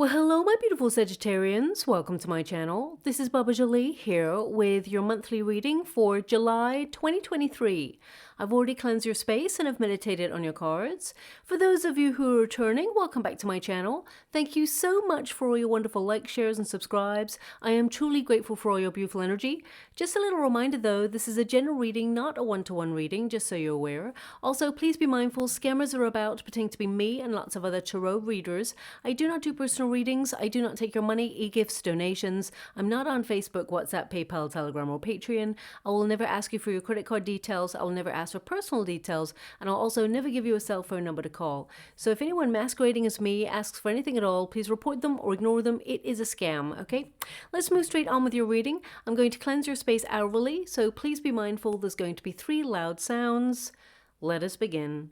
Well, hello, my beautiful Sagittarians. Welcome to my channel. This is Baba Jolie here with your monthly reading for July 2023. I've already cleansed your space and have meditated on your cards. For those of you who are returning, welcome back to my channel. Thank you so much for all your wonderful likes, shares, and subscribes. I am truly grateful for all your beautiful energy. Just a little reminder though, this is a general reading, not a one-to-one reading, just so you're aware. Also, please be mindful, scammers are about, pretending to be me and lots of other tarot readers. I do not do personal readings. I do not take your money, e-gifts, donations. I'm not on Facebook, WhatsApp, PayPal, Telegram, or Patreon. I will never ask you for your credit card details. I will never ask for personal details, and I'll also never give you a cell phone number to call. So if anyone masquerading as me asks for anything at all, please report them or ignore them. It is a scam, okay? Let's move straight on with your reading. I'm going to cleanse your space hourly, so please be mindful there's going to be 3 loud sounds. Let us begin.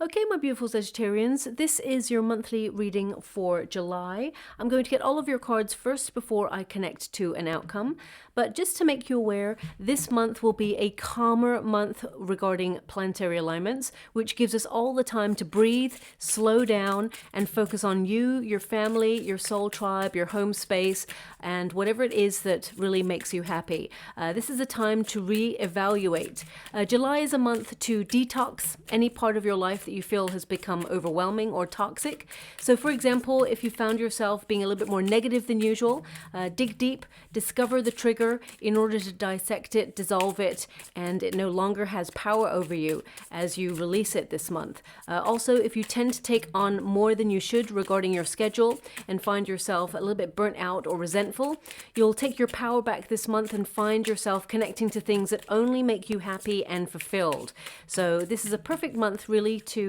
Okay, my beautiful Sagittarians, this is your monthly reading for July. I'm going to get all of your cards first before I connect to an outcome. But just to make you aware, this month will be a calmer month regarding planetary alignments, which gives us all the time to breathe, slow down, and focus on you, your family, your soul tribe, your home space, and whatever it is that really makes you happy. This is a time to re-evaluate. July is a month to detox any part of your life that you feel has become overwhelming or toxic. So for example, if you found yourself being a little bit more negative than usual, dig deep, discover the trigger in order to dissect it, dissolve it, and it no longer has power over you as you release it this month. Also, if you tend to take on more than you should regarding your schedule and find yourself a little bit burnt out or resentful, you'll take your power back this month and find yourself connecting to things that only make you happy and fulfilled. So this is a perfect month really to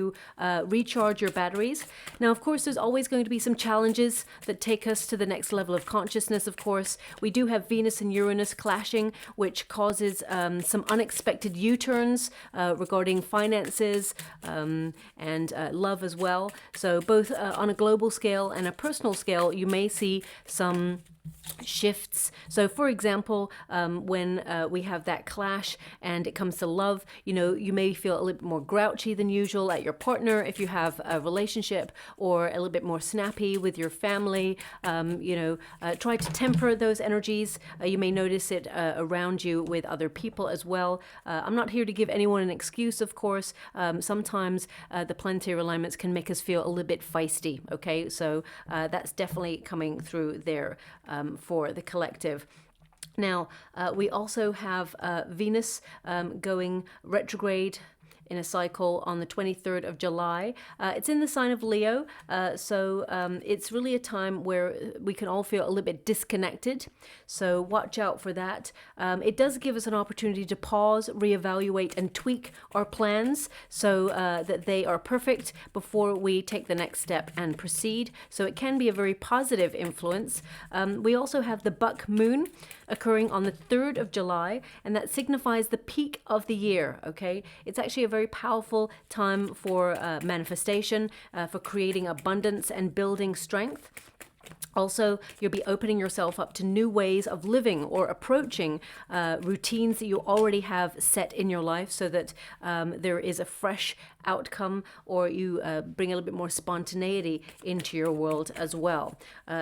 recharge your batteries. Now, of course, there's always going to be some challenges that take us to the next level of consciousness, of course. We do have Venus and Uranus clashing, which causes some unexpected U-turns regarding finances and love as well. So both on a global scale and a personal scale, you may see some shifts. So for example, when we have that clash and it comes to love, you may feel a little bit more grouchy than usual at your partner if you have a relationship, or a little bit more snappy with your family. Try to temper those energies. You may notice it around you with other people as well. I'm not here to give anyone an excuse, of course. Sometimes the planetary alignments can make us feel a little bit feisty, okay? So that's definitely coming through there for the collective. Now, we also have Venus going retrograde in a cycle on the 23rd of July. It's in the sign of Leo, so it's really a time where we can all feel a little bit disconnected, so watch out for that. It does give us an opportunity to pause, reevaluate, and tweak our plans so that they are perfect before we take the next step and proceed, so it can be a very positive influence. We also have the buck moon occurring on the 3rd of July, and that signifies the peak of the year, okay? It's actually a very powerful time for manifestation, for creating abundance and building strength. Also, you'll be opening yourself up to new ways of living or approaching routines that you already have set in your life, so that there is a fresh outcome, or you bring a little bit more spontaneity into your world as well.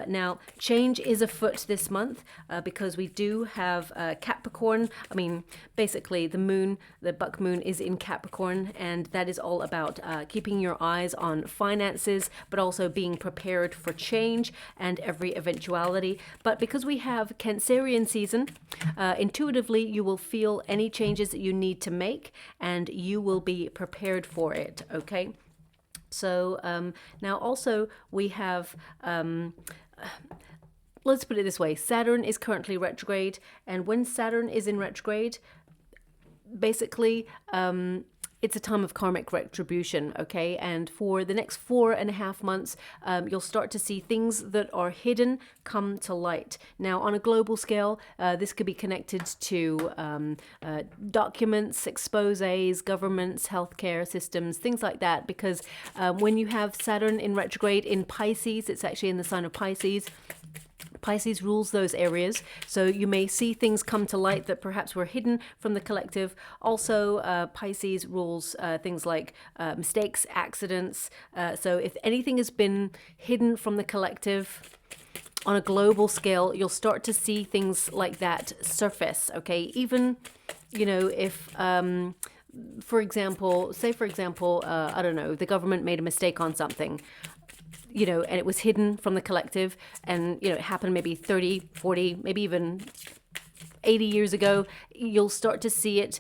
Now, change is afoot this month because we do have Capricorn. I mean, basically the moon, the buck moon, is in Capricorn, and that is all about keeping your eyes on finances, but also being prepared for change and every eventuality. But because we have Cancerian season, intuitively you will feel any changes that you need to make, and you will be prepared for it, okay? So now also we have let's put it this way: Saturn is currently retrograde, and when Saturn is in retrograde, basically it's a time of karmic retribution, okay? And for the next 4.5 months, you'll start to see things that are hidden come to light. Now, on a global scale, this could be connected to documents, exposés, governments, healthcare systems, things like that, because when you have Saturn in retrograde in Pisces, it's actually in the sign of Pisces. Pisces rules those areas, so you may see things come to light that perhaps were hidden from the collective. Also, Pisces rules things like mistakes, accidents. So if anything has been hidden from the collective on a global scale, you'll start to see things like that surface, okay? Even, you know, if... for example, I don't know, the government made a mistake on something, you know, and it was hidden from the collective, and, you know, it happened maybe 30, 40, maybe even 80 years ago, you'll start to see it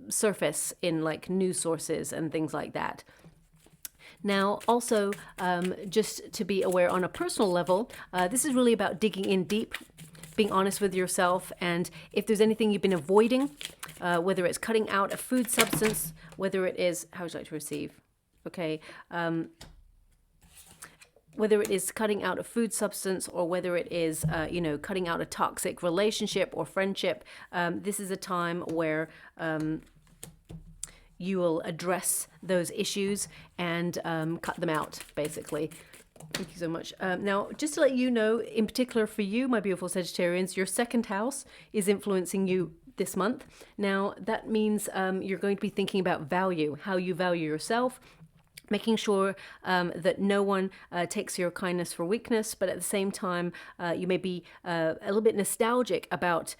surface in like news sources and things like that. Now, also, just to be aware on a personal level, this is really about digging in deep, being honest with yourself, and if there's anything you've been avoiding, whether it's cutting out a food substance, whether it is, how would you like to receive? Okay. Whether it is cutting out a food substance or whether it is, you know, cutting out a toxic relationship or friendship, this is a time where you will address those issues and cut them out, basically. Thank you so much. Now, just to let you know, in particular for you, my beautiful Sagittarians, your second house is influencing you this month. Now, that means you're going to be thinking about value, how you value yourself, making sure that no one takes your kindness for weakness, but at the same time, you may be a little bit nostalgic about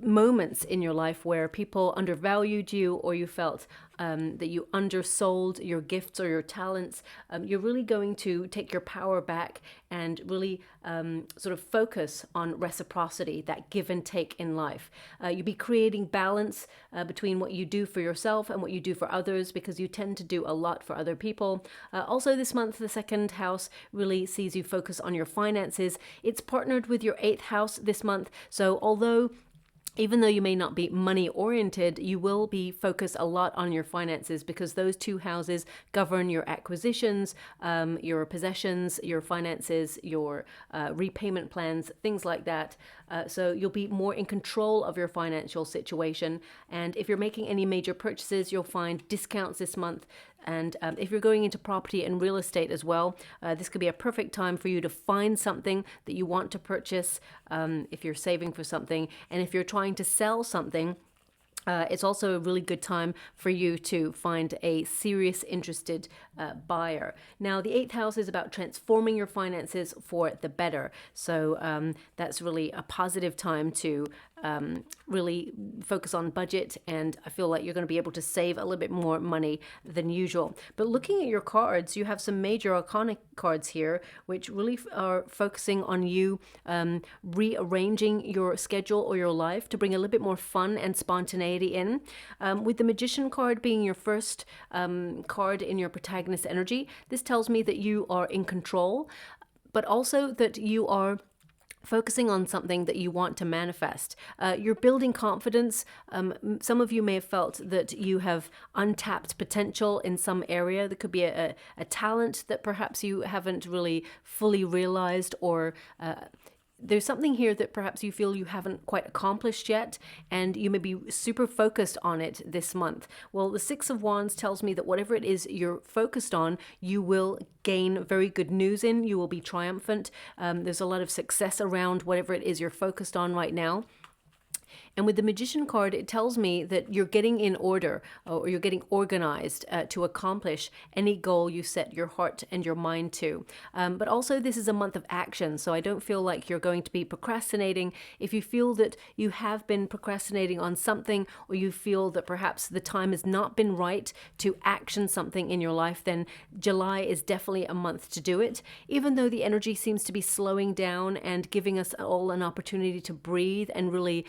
moments in your life where people undervalued you, or you felt that you undersold your gifts or your talents. You're really going to take your power back and really sort of focus on reciprocity, that give and take in life. You'll be creating balance between what you do for yourself and what you do for others, because you tend to do a lot for other people. Also this month, the second house really sees you focus on your finances. It's partnered with your eighth house this month. So even though you may not be money oriented, you will be focused a lot on your finances, because those two houses govern your acquisitions, your possessions, your finances, your repayment plans, things like that. So you'll be more in control of your financial situation. And if you're making any major purchases, you'll find discounts this month. And if you're going into property and real estate as well, this could be a perfect time for you to find something that you want to purchase, if you're saving for something. And if you're trying to sell something, it's also a really good time for you to find a serious interested buyer. Now, the eighth house is about transforming your finances for the better. So that's really a positive time to really focus on budget, and I feel like you're going to be able to save a little bit more money than usual. But looking at your cards, you have some major arcana cards here, which really are focusing on you rearranging your schedule or your life to bring a little bit more fun and spontaneity in. With the Magician card being your first card in your protagonist energy, this tells me that you are in control, but also that you are focusing on something that you want to manifest. You're building confidence. Some of you may have felt that you have untapped potential in some area. There could be a talent that perhaps you haven't really fully realized, or there's something here that perhaps you feel you haven't quite accomplished yet, and you may be super focused on it this month. Well, the Six of Wands tells me that whatever it is you're focused on, you will gain very good news in. You will be triumphant. There's a lot of success around whatever it is you're focused on right now. And with the Magician card, it tells me that you're getting in order, or you're getting organized to accomplish any goal you set your heart and your mind to. But also, this is a month of action, so I don't feel like you're going to be procrastinating. If you feel that you have been procrastinating on something, or you feel that perhaps the time has not been right to action something in your life, then July is definitely a month to do it. Even though the energy seems to be slowing down and giving us all an opportunity to breathe and really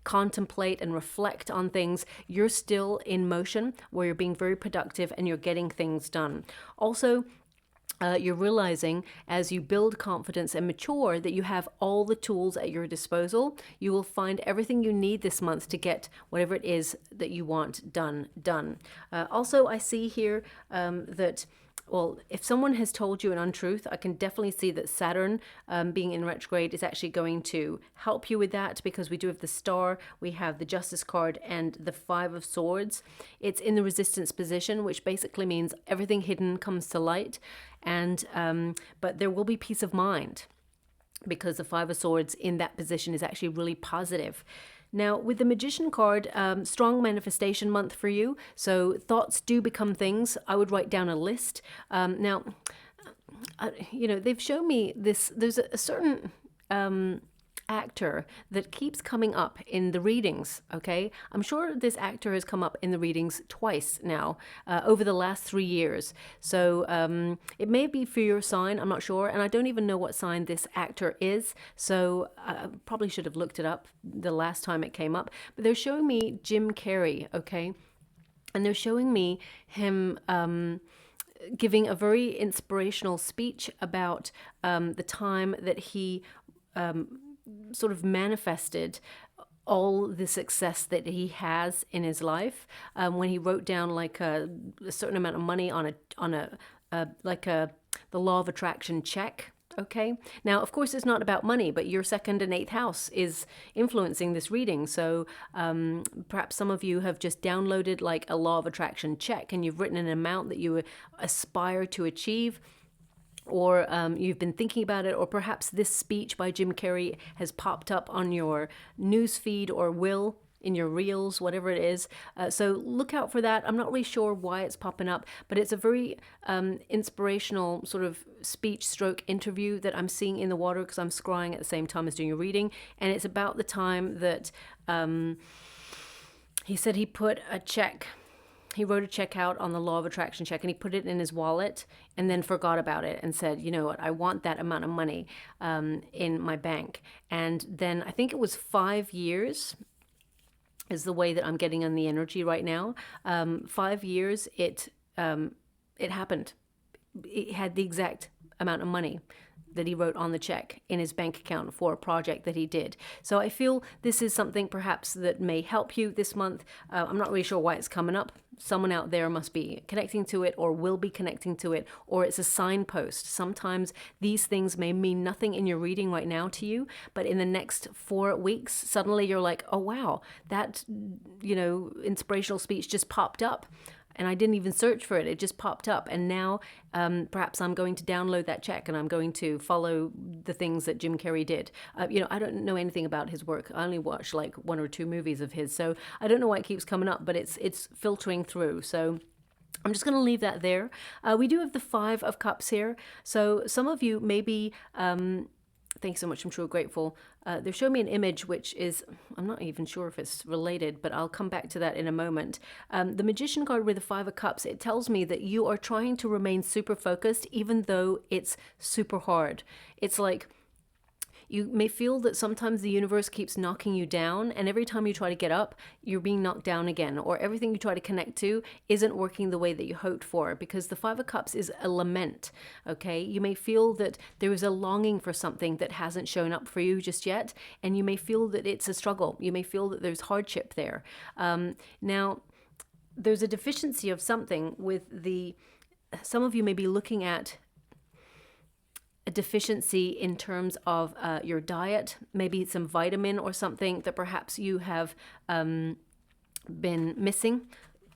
contemplate and reflect on things, you're still in motion, where you're being very productive and you're getting things done. Also, you're realizing as you build confidence and mature that you have all the tools at your disposal. You will find everything you need this month to get whatever it is that you want done. Also, I see here that, well, if someone has told you an untruth, I can definitely see that Saturn being in retrograde is actually going to help you with that, because we do have the Star, we have the Justice card, and the Five of Swords. It's in the resistance position, which basically means everything hidden comes to light, and but there will be peace of mind, because the Five of Swords in that position is actually really positive. Now, with the Magician card, strong manifestation month for you. So thoughts do become things. I would write down a list. Now, they've shown me this. There's a certain actor that keeps coming up in the readings. Okay, I'm sure this actor has come up in the readings twice now over the last 3 years. So it may be for your sign, I'm not sure, and I don't even know what sign this actor is, so I probably should have looked it up the last time it came up. But they're showing me Jim Carrey, okay, and they're showing me him giving a very inspirational speech about the time that he sort of manifested all the success that he has in his life, when he wrote down like a certain amount of money on the law of attraction check. Okay, now of course it's not about money, but your second and eighth house is influencing this reading. So perhaps some of you have just downloaded like a law of attraction check, and you've written an amount that you aspire to achieve, or you've been thinking about it, or perhaps this speech by Jim Carrey has popped up on your news feed or will in your reels, whatever it is. So look out for that. I'm not really sure why it's popping up, but it's a very inspirational sort of speech stroke interview that I'm seeing in the water, because I'm scrying at the same time as doing a reading. And it's about the time that he said he put a check. He wrote a check out on the law of attraction check, and he put it in his wallet and then forgot about it and said, you know what, I want that amount of money in my bank. And then I think it was 5 years is the way that I'm getting on the energy right now. 5 years, it happened. It had the exact amount of money that he wrote on the check in his bank account for a project that he did. So I feel this is something perhaps that may help you this month. I'm not really sure why it's coming up. Someone out there must be connecting to it, or will be connecting to it, or it's a signpost. Sometimes these things may mean nothing in your reading right now to you, but in the next 4 weeks, suddenly you're like, oh wow, that, inspirational speech just popped up. And I didn't even search for it. It just popped up. And now perhaps I'm going to download that check, and I'm going to follow the things that Jim Carrey did. I don't know anything about his work. I only watched like 1 or 2 movies of his. So I don't know why it keeps coming up, but it's filtering through. So I'm just going to leave that there. We do have the Five of Cups here. So some of you maybe... Thanks so much. I'm truly grateful. They're showing me an image which is, I'm not even sure if it's related, but I'll come back to that in a moment. The Magician card with the Five of Cups, it tells me that you are trying to remain super focused, even though it's super hard. It's like you may feel that sometimes the universe keeps knocking you down, and every time you try to get up, you're being knocked down again, or everything you try to connect to isn't working the way that you hoped for, because the Five of Cups is a lament, okay? You may feel that there is a longing for something that hasn't shown up for you just yet, and you may feel that it's a struggle. You may feel that there's hardship there. Now, there's a deficiency of something with some of you may be looking at a deficiency in terms of your diet, maybe some vitamin or something that perhaps you have been missing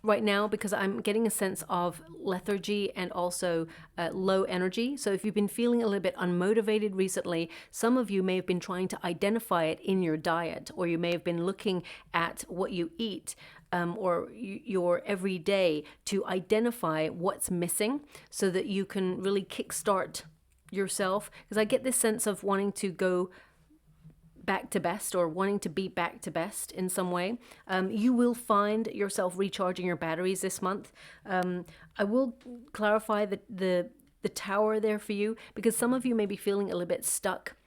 right now, because I'm getting a sense of lethargy and also low energy. So if you've been feeling a little bit unmotivated recently, some of you may have been trying to identify it in your diet, or you may have been looking at what you eat or your everyday to identify what's missing, so that you can really kickstart yourself, because I get this sense of wanting to go back to best, or wanting to be back to best in some way. You will find yourself recharging your batteries this month. I will clarify the tower there for you, because some of you may be feeling a little bit stuck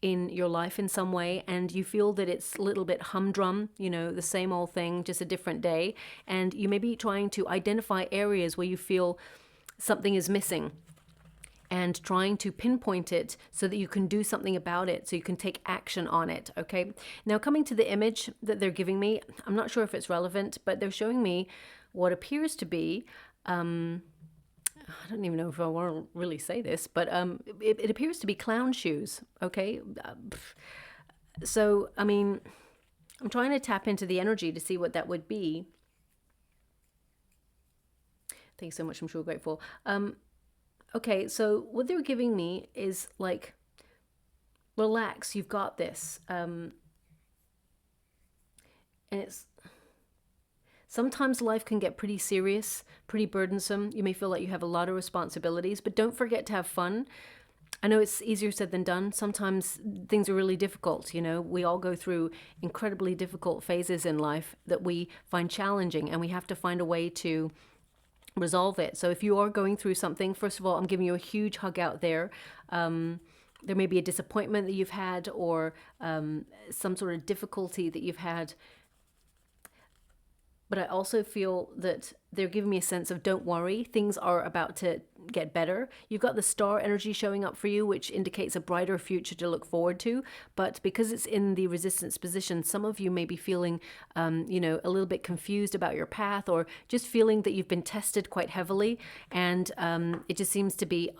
in your life in some way, and you feel that it's a little bit humdrum, the same old thing, just a different day. And you may be trying to identify areas where you feel something is missing. and trying to pinpoint it so that you can do something about it, so you can take action on it, okay? Now, coming to the image that they're giving me, I'm not sure if it's relevant, but they're showing me what appears to be, I don't even know if I want to really say this, but it appears to be clown shoes, okay? So, I mean, I'm trying to tap into the energy to see what that would be. Thanks so much, I'm sure grateful. Okay, so what they're giving me is like, relax, you've got this. And it's, sometimes life can get pretty serious, pretty burdensome. You may feel like you have a lot of responsibilities, but don't forget to have fun. I know it's easier said than done. Sometimes things are really difficult, you know. We all go through incredibly difficult phases in life that we find challenging, and we have to find a way to resolve it. So if you are going through something, first of all, I'm giving you a huge hug out there. There may be a disappointment that you've had, or some sort of difficulty that you've had. But I also feel that they're giving me a sense of don't worry, things are about to get better. You've got the star energy showing up for you, which indicates a brighter future to look forward to. But because it's in the resistance position, some of you may be feeling, you know, a little bit confused about your path, or just feeling that you've been tested quite heavily, and it just seems to be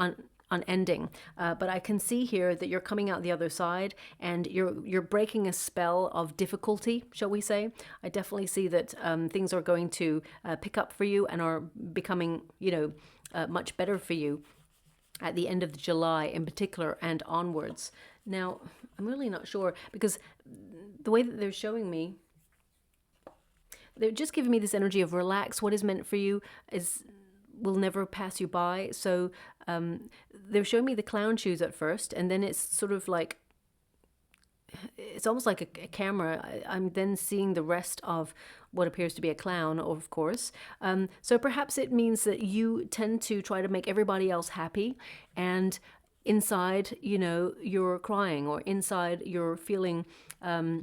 unending. But I can see here that you're coming out the other side, and you're breaking a spell of difficulty, shall we say. I definitely see that things are going to pick up for you and are becoming, you know, much better for you at the end of July in particular and onwards. Now, I'm really not sure, because the way that they're showing me, they're just giving me this energy of relax. What is meant for you will never pass you by. So they're showing me the clown shoes at first, and then it's sort of like, it's almost like a camera. I'm then seeing the rest of what appears to be a clown, of course. So perhaps it means that you tend to try to make everybody else happy, and inside, you know, you're crying, or inside you're feeling a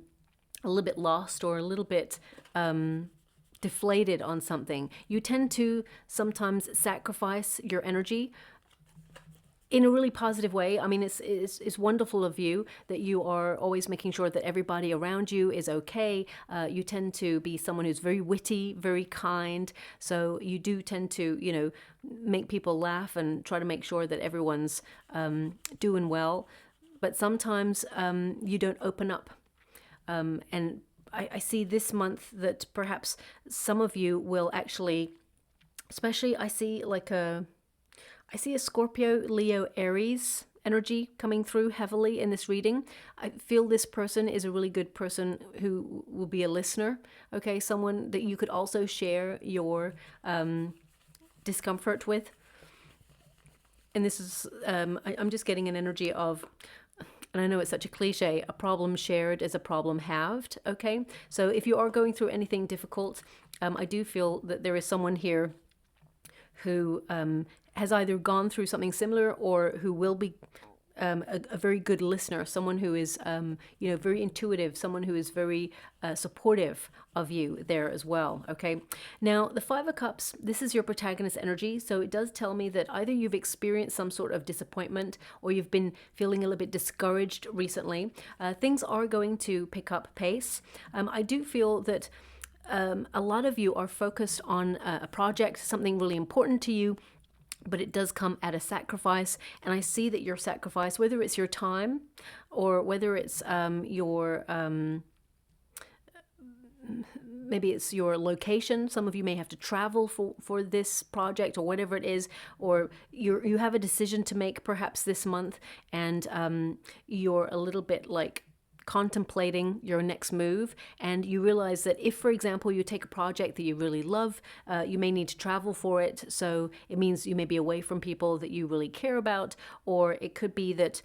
little bit lost, or a little bit deflated on something. You tend to sometimes sacrifice your energy in a really positive way. I mean, it's wonderful of you that you are always making sure that everybody around you is okay. You tend to be someone who's very witty, very kind. So you do tend to, you know, make people laugh and try to make sure that everyone's doing well. But sometimes you don't open up. And I see this month that perhaps some of you will actually, especially I see a Scorpio, Leo, Aries energy coming through heavily in this reading. I feel this person is a really good person who will be a listener, okay? Someone that you could also share your discomfort with. And this is, I'm just getting an energy of, and I know it's such a cliche, a problem shared is a problem halved, okay? So if you are going through anything difficult, I do feel that there is someone here who has either gone through something similar, or who will be a very good listener, someone who is, you know, very intuitive, someone who is very supportive of you there as well, okay? Now, the Five of Cups, this is your protagonist energy, so it does tell me that either you've experienced some sort of disappointment, or you've been feeling a little bit discouraged recently. Things are going to pick up pace. I do feel that a lot of you are focused on a project, something really important to you, but it does come at a sacrifice. And I see that your sacrifice, whether it's your time, or whether it's maybe it's your location. Some of you may have to travel for this project, or whatever it is, or you have a decision to make perhaps this month, and you're a little bit like contemplating your next move, and you realize that if, for example, you take a project that you really love, you may need to travel for it, so it means you may be away from people that you really care about, or it could be that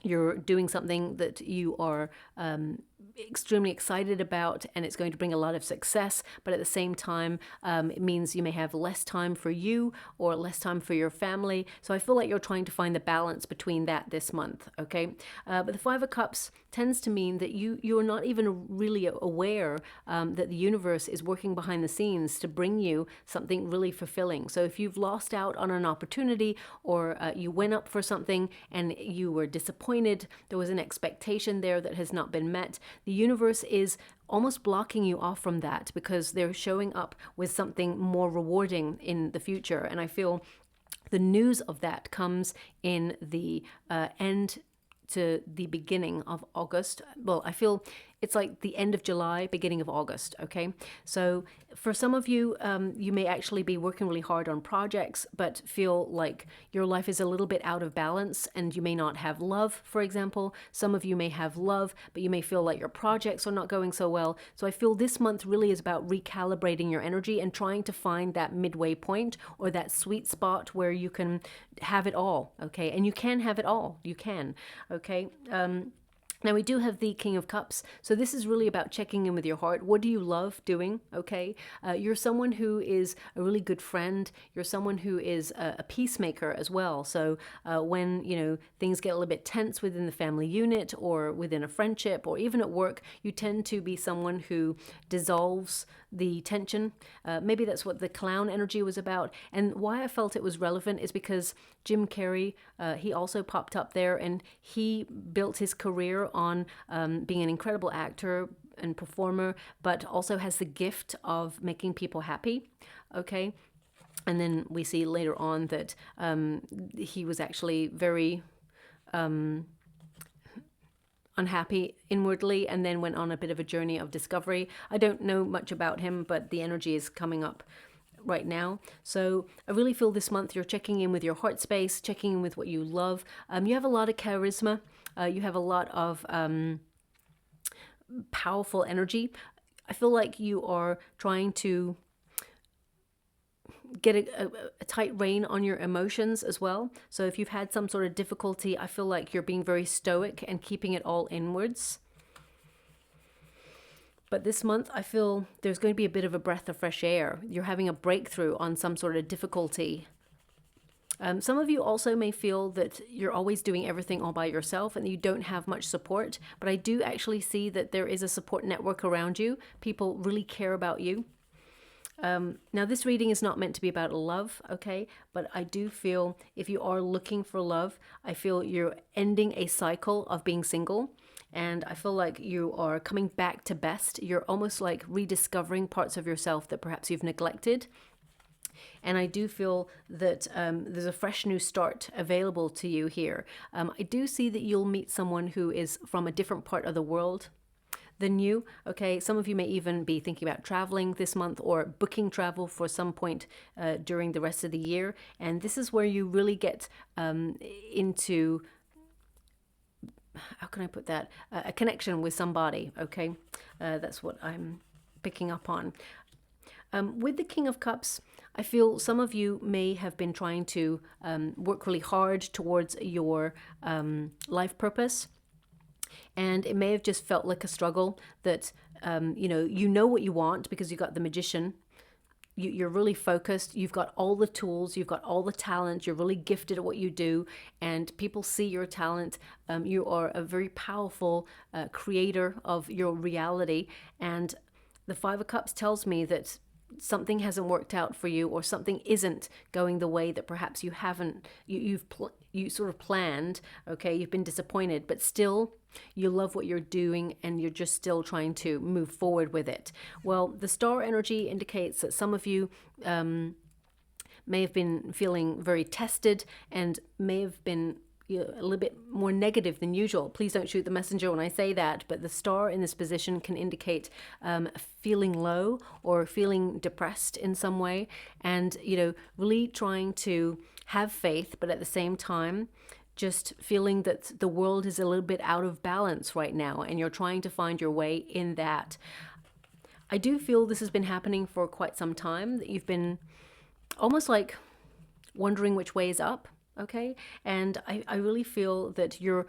you're doing something that you are extremely excited about, and it's going to bring a lot of success, but at the same time, it means you may have less time for you or less time for your family. So I feel like you're trying to find the balance between that this month, okay? But the Five of Cups tends to mean that you're not even really aware that the universe is working behind the scenes to bring you something really fulfilling. So if you've lost out on an opportunity, or you went up for something and you were disappointed, there was an expectation there that has not been met, the universe is almost blocking you off from that because they're showing up with something more rewarding in the future. And I feel the news of that comes in the end to the beginning of August. Well, I feel it's like the end of July, beginning of August, okay? So for some of you, you may actually be working really hard on projects, but feel like your life is a little bit out of balance and you may not have love, for example. Some of you may have love, but you may feel like your projects are not going so well. So I feel this month really is about recalibrating your energy and trying to find that midway point or that sweet spot where you can have it all, okay? And you can have it all, you can, okay? Now we do have the King of Cups. So this is really about checking in with your heart. What do you love doing? Okay. You're someone who is a really good friend. You're someone who is a peacemaker as well. So when, you know, things get a little bit tense within the family unit or within a friendship or even at work, you tend to be someone who dissolves the tension. Maybe that's what the clown energy was about. And why I felt it was relevant is because Jim Carrey, he also popped up there, and he built his career on being an incredible actor and performer, but also has the gift of making people happy. Okay. And then we see later on that he was actually very unhappy inwardly and then went on a bit of a journey of discovery. I don't know much about him, but the energy is coming up right now. So I really feel this month you're checking in with your heart space, checking in with what you love. You have a lot of charisma. You have a lot of powerful energy. I feel like you are trying to get a tight rein on your emotions as well. So if you've had some sort of difficulty, I feel like you're being very stoic and keeping it all inwards. But this month, I feel there's going to be a bit of a breath of fresh air. You're having a breakthrough on some sort of difficulty. Some of you also may feel that you're always doing everything all by yourself and you don't have much support. But I do actually see that there is a support network around you. People really care about you. Now, this reading is not meant to be about love, okay? But I do feel if you are looking for love, I feel you're ending a cycle of being single. And I feel like you are coming back to best. You're almost like rediscovering parts of yourself that perhaps you've neglected. And I do feel that there's a fresh new start available to you here. I do see that you'll meet someone who is from a different part of the world than you. Okay, some of you may even be thinking about traveling this month or booking travel for some point during the rest of the year. And this is where you really get into, how can I put that? A connection with somebody, okay? That's what I'm picking up on. With the King of Cups, I feel some of you may have been trying to work really hard towards your life purpose. And it may have just felt like a struggle that, you know what you want because you got the Magician. You're really focused. You've got all the tools. You've got all the talent. You're really gifted at what you do. And people see your talent. You are a very powerful creator of your reality. And the Five of Cups tells me that something hasn't worked out for you or something isn't going the way that perhaps you haven't, you sort of planned, okay? You've been disappointed, but still you love what you're doing and you're just still trying to move forward with it. Well, the star energy indicates that some of you may have been feeling very tested and may have been a little bit more negative than usual. Please don't shoot the messenger when I say that, but the star in this position can indicate feeling low or feeling depressed in some way, and really trying to have faith, but at the same time just feeling that the world is a little bit out of balance right now and you're trying to find your way in that. I do feel this has been happening for quite some time, that you've been almost like wondering which way is up. Okay, and I really feel that you're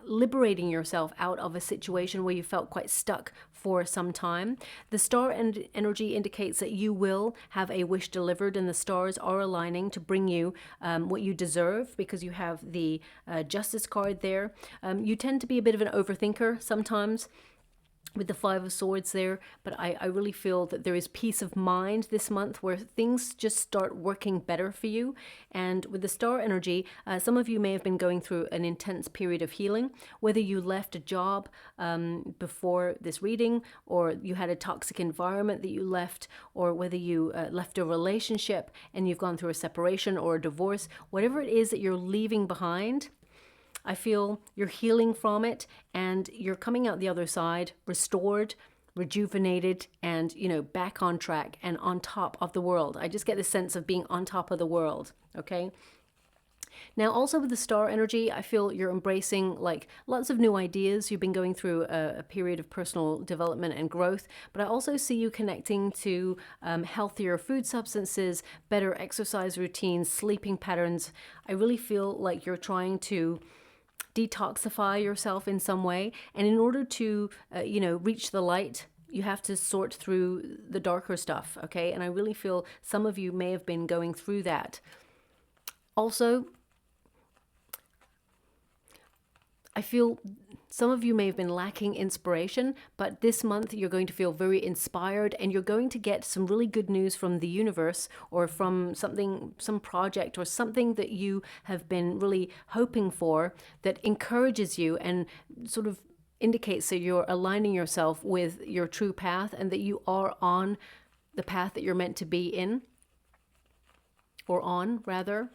liberating yourself out of a situation where you felt quite stuck for some time. The star energy indicates that you will have a wish delivered, and the stars are aligning to bring you what you deserve, because you have the Justice card there. You tend to be a bit of an overthinker sometimes with the Five of Swords there, but I really feel that there is peace of mind this month where things just start working better for you. And with the star energy, some of you may have been going through an intense period of healing, whether you left a job before this reading, or you had a toxic environment that you left, or whether you left a relationship and you've gone through a separation or a divorce. Whatever it is that you're leaving behind, I feel you're healing from it, and you're coming out the other side restored, rejuvenated, and, you know, back on track and on top of the world. I just get this sense of being on top of the world, okay? Now, also with the star energy, I feel you're embracing like lots of new ideas. You've been going through a period of personal development and growth, but I also see you connecting to healthier food substances, better exercise routines, sleeping patterns. I really feel like you're trying to detoxify yourself in some way, and in order to you know, reach the light, you have to sort through the darker stuff, okay? And I really feel some of you may have been going through that. Also, I feel some of you may have been lacking inspiration, but this month you're going to feel very inspired, and you're going to get some really good news from the universe, or from something, some project or something that you have been really hoping for, that encourages you and sort of indicates that you're aligning yourself with your true path, and that you are on the path that you're meant to be in, or on rather.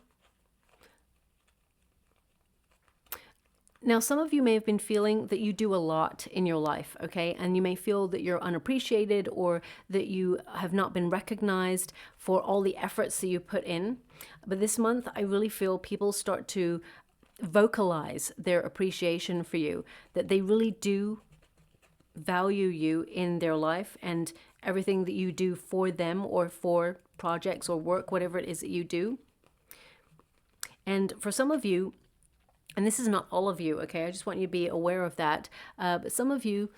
Now, some of you may have been feeling that you do a lot in your life, okay? And you may feel that you're unappreciated, or that you have not been recognized for all the efforts that you put in. But this month, I really feel people start to vocalize their appreciation for you, that they really do value you in their life and everything that you do for them, or for projects or work, whatever it is that you do. And for some of you, and this is not all of you, okay? I just want you to be aware of that. But some of you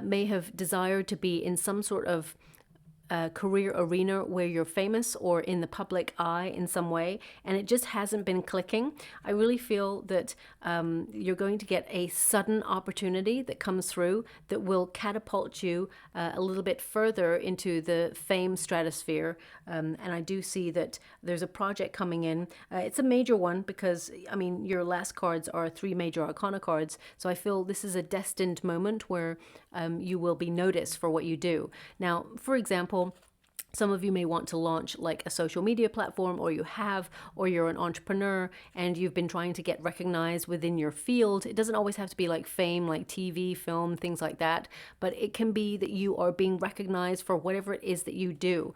may have desired to be in some sort of career arena where you're famous or in the public eye in some way, and it just hasn't been clicking. I really feel that you're going to get a sudden opportunity that comes through that will catapult you a little bit further into the fame stratosphere. And I do see that there's a project coming in. It's a major one, because, I mean, your last cards are 3 major arcana cards. So I feel this is a destined moment where you will be noticed for what you do. Now, for example, some of you may want to launch like a social media platform, or you have, or you're an entrepreneur and you've been trying to get recognized within your field. It doesn't always have to be like fame, like TV, film, things like that, but it can be that you are being recognized for whatever it is that you do.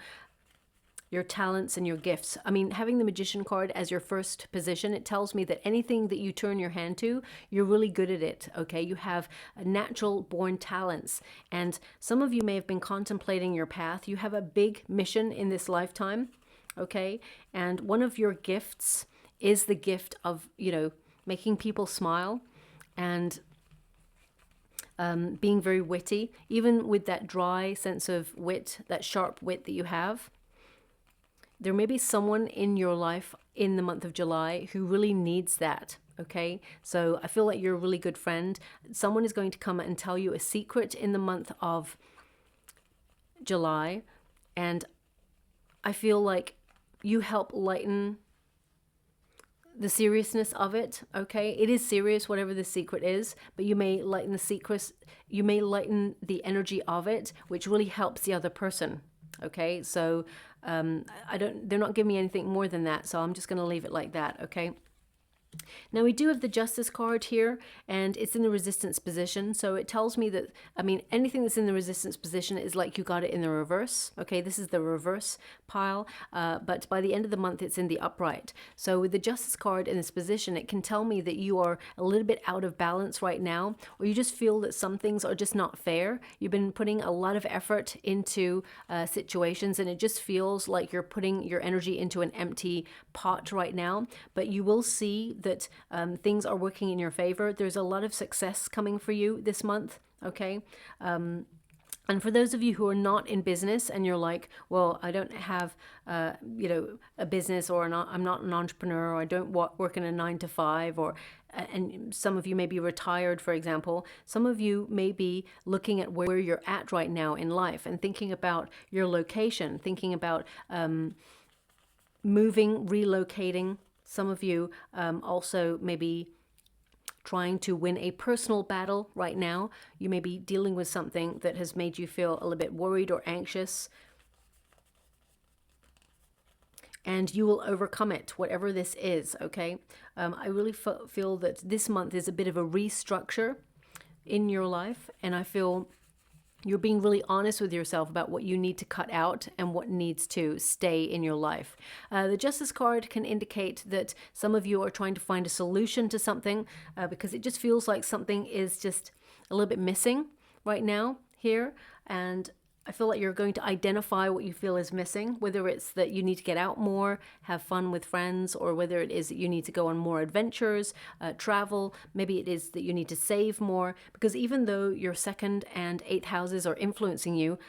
Your talents and your gifts. I mean, having the Magician card as your first position, it tells me that anything that you turn your hand to, you're really good at it, okay? You have natural born talents. And some of you may have been contemplating your path. You have a big mission in this lifetime, okay? And one of your gifts is the gift of, you know, making people smile, and being very witty, even with that dry sense of wit, that sharp wit that you have. There may be someone in your life in the month of July who really needs that, okay? So I feel like you're a really good friend. Someone is going to come and tell you a secret in the month of July, and I feel like you help lighten the seriousness of it, okay? It is serious, whatever the secret is, but you may lighten the secret, you may lighten the energy of it, which really helps the other person, okay? So they're not giving me anything more than that, so I'm just going to leave it like that, okay? Now we do have the Justice card here, and it's in the resistance position. So it tells me that, I mean, anything that's in the resistance position is like you got it in the reverse. Okay, this is the reverse pile, but by the end of the month, it's in the upright. So with the Justice card in this position, it can tell me that you are a little bit out of balance right now, or you just feel that some things are just not fair. You've been putting a lot of effort into situations, and it just feels like you're putting your energy into an empty pot right now, but you will see that things are working in your favor. There's a lot of success coming for you this month, okay? And for those of you who are not in business and you're like, well, I don't have, you know, a business, or I'm not an entrepreneur, or I don't work in a 9 to 5, or, and some of you may be retired, for example. Some of you may be looking at where you're at right now in life and thinking about your location, thinking about moving, relocating. Some of you also maybe trying to win a personal battle right now. You may be dealing with something that has made you feel a little bit worried or anxious. And you will overcome it, whatever this is, okay? I really feel that this month is a bit of a restructure in your life. And I feel you're being really honest with yourself about what you need to cut out and what needs to stay in your life. The Justice card can indicate that some of you are trying to find a solution to something because it just feels like something is just a little bit missing right now here. And I feel like you're going to identify what you feel is missing, whether it's that you need to get out more, have fun with friends, or whether it is that you need to go on more adventures, travel. Maybe it is that you need to save more, because even though your 2nd and 8th houses are influencing you,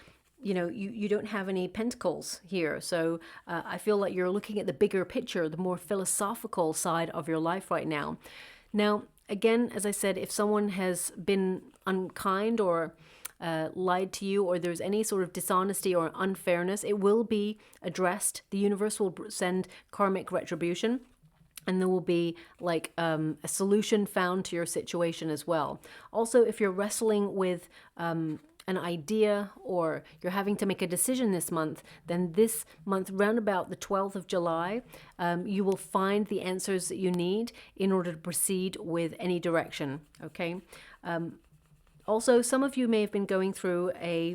you know, you don't have any pentacles here. So I feel like you're looking at the bigger picture, the more philosophical side of your life right now. Now, again, as I said, if someone has been unkind or lied to you, or there's any sort of dishonesty or unfairness, it will be addressed. The universe will send karmic retribution, and there will be like a solution found to your situation as well. Also, if you're wrestling with an idea, or you're having to make a decision this month, then this month, round about the 12th of July, you will find the answers that you need in order to proceed with any direction, okay? Also, some of you may have been going through a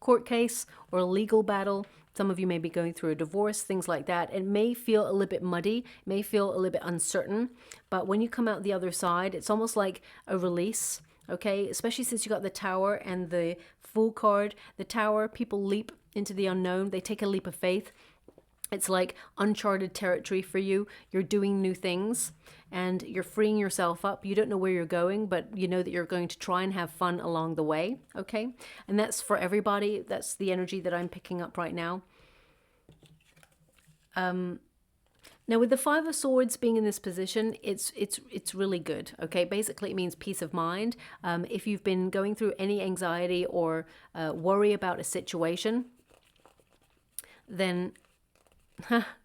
court case or a legal battle. Some of you may be going through a divorce, things like that. It may feel a little bit muddy, may feel a little bit uncertain, but when you come out the other side, it's almost like a release, okay? Especially since you got the Tower and the Fool card. The Tower, people leap into the unknown. They take a leap of faith. It's like uncharted territory for you. You're doing new things and you're freeing yourself up. You don't know where you're going, but you know that you're going to try and have fun along the way, okay? And that's for everybody. That's the energy that I'm picking up right now. Now, with the 5 of Swords being in this position, it's really good, okay? Basically, it means peace of mind. If you've been going through any anxiety or worry about a situation, then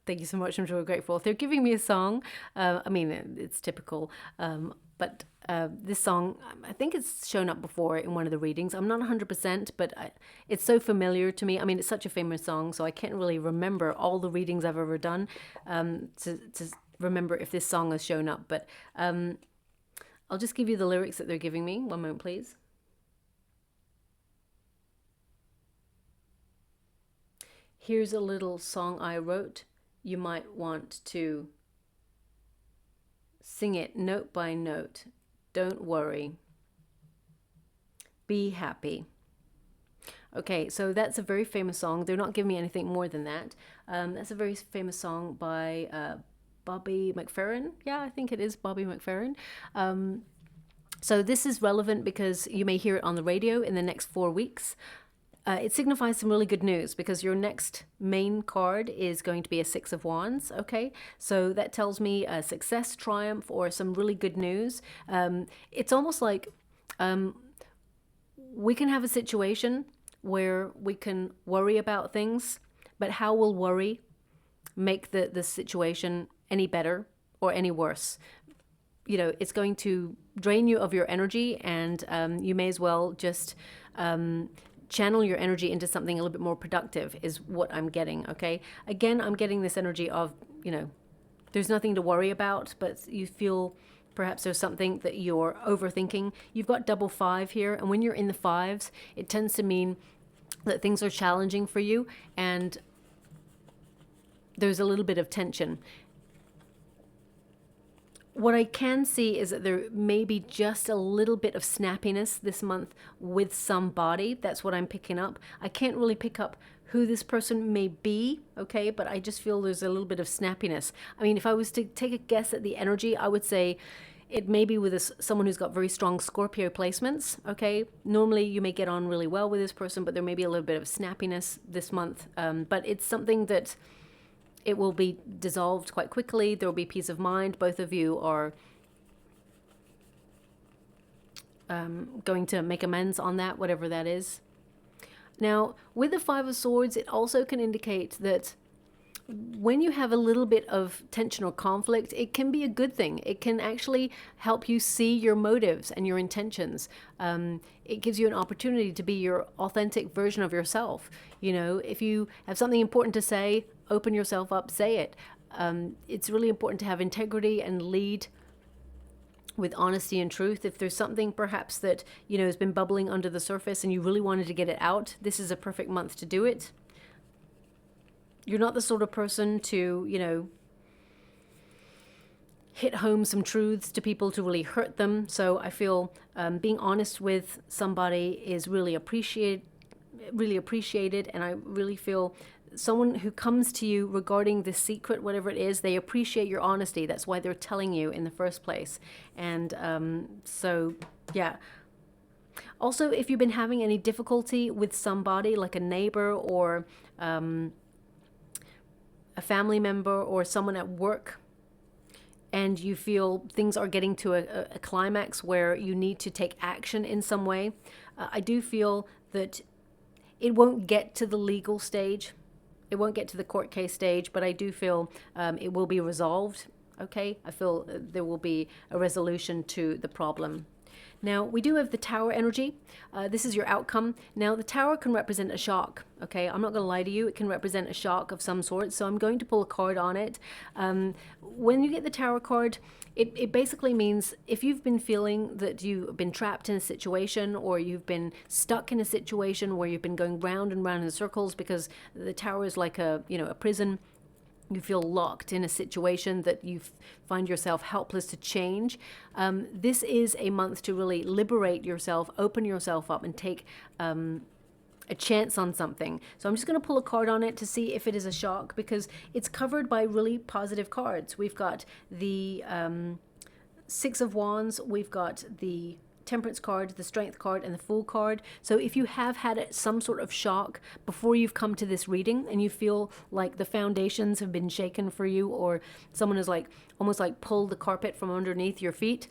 thank you so much. I'm so grateful. They're giving me a song. I mean, it's typical, but this song, I think it's shown up before in one of the readings. I'm not 100%, but it's so familiar to me. I mean, it's such a famous song, so I can't really remember all the readings I've ever done to remember if this song has shown up. But I'll just give you the lyrics that they're giving me. One moment, please. Here's a little song I wrote. You might want to sing it note by note. Don't worry. Be happy. Okay, so that's a very famous song. They're not giving me anything more than that. That's a very famous song by Bobby McFerrin. Yeah, I think it is Bobby McFerrin. So this is relevant because you may hear it on the radio in the next 4 weeks. It signifies some really good news because your next main card is going to be a 6 of Wands, okay? So that tells me a success, triumph, or some really good news. It's almost like we can have a situation where we can worry about things, but how will worry make the situation any better or any worse? You know, it's going to drain you of your energy, and you may as well just channel your energy into something a little bit more productive is what I'm getting, okay? Again, I'm getting this energy of, you know, there's nothing to worry about, but you feel perhaps there's something that you're overthinking. You've got double 5 here, and when you're in the 5s, it tends to mean that things are challenging for you, and there's a little bit of tension. What I can see is that there may be just a little bit of snappiness this month with somebody. That's what I'm picking up. I can't really pick up who this person may be, okay? But I just feel there's a little bit of snappiness. I mean, if I was to take a guess at the energy, I would say it may be with someone who's got very strong Scorpio placements, okay? Normally you may get on really well with this person, but there may be a little bit of snappiness this month. But it's something that it will be dissolved quite quickly. There will be peace of mind. Both of you are going to make amends on that, whatever that is. Now, with the Five of Swords, it also can indicate that when you have a little bit of tension or conflict, it can be a good thing. It can actually help you see your motives and your intentions. It gives you an opportunity to be your authentic version of yourself. You know, if you have something important to say, open yourself up, say it. It's really important to have integrity and lead with honesty and truth. If there's something perhaps that, you know, has been bubbling under the surface and you really wanted to get it out, this is a perfect month to do it. You're not the sort of person to, you know, hit home some truths to people to really hurt them. So I feel being honest with somebody is really appreciated, and I really feel someone who comes to you regarding this secret, whatever it is, they appreciate your honesty. That's why they're telling you in the first place. And so, yeah. Also, if you've been having any difficulty with somebody, like a neighbor or a family member or someone at work, and you feel things are getting to a climax where you need to take action in some way, I do feel that it won't get to the legal stage. It won't get to the court case stage, but I do feel it will be resolved, okay? I feel there will be a resolution to the problem. Now, we do have the Tower energy. This is your outcome. Now, the Tower can represent a shock, okay? I'm not going to lie to you. It can represent a shock of some sort, so I'm going to pull a card on it. When you get the Tower card, it basically means if you've been feeling that you've been trapped in a situation, or you've been stuck in a situation where you've been going round and round in circles because the Tower is like a, you know, a prison. You feel locked in a situation that you find yourself helpless to change. This is a month to really liberate yourself, open yourself up, and take a chance on something. So I'm just going to pull a card on it to see if it is a shock, because it's covered by really positive cards. We've got the Six of Wands, we've got the Temperance card, the Strength card, and the Fool card. So if you have had some sort of shock before you've come to this reading, and you feel like the foundations have been shaken for you, or someone has like almost like pulled the carpet from underneath your feet,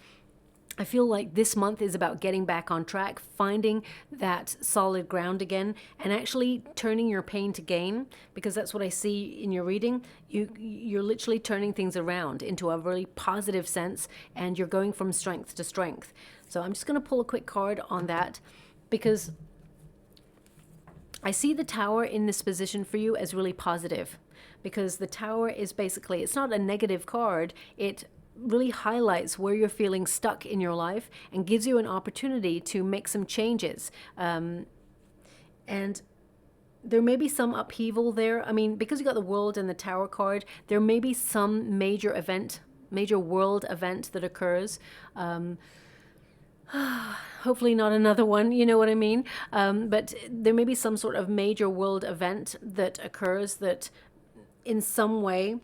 I feel like this month is about getting back on track, finding that solid ground again, and actually turning your pain to gain, because that's what I see in your reading. You're literally turning things around into a really positive sense, and you're going from strength to strength. So I'm just going to pull a quick card on that, because I see the Tower in this position for you as really positive, because the Tower is basically, it's not a negative card. It really highlights where you're feeling stuck in your life and gives you an opportunity to make some changes. And there may be some upheaval there. I mean, because you got the World and the Tower card, there may be some major world event that occurs. Hopefully not another one, you know what I mean? But there may be some sort of major world event that occurs that in some way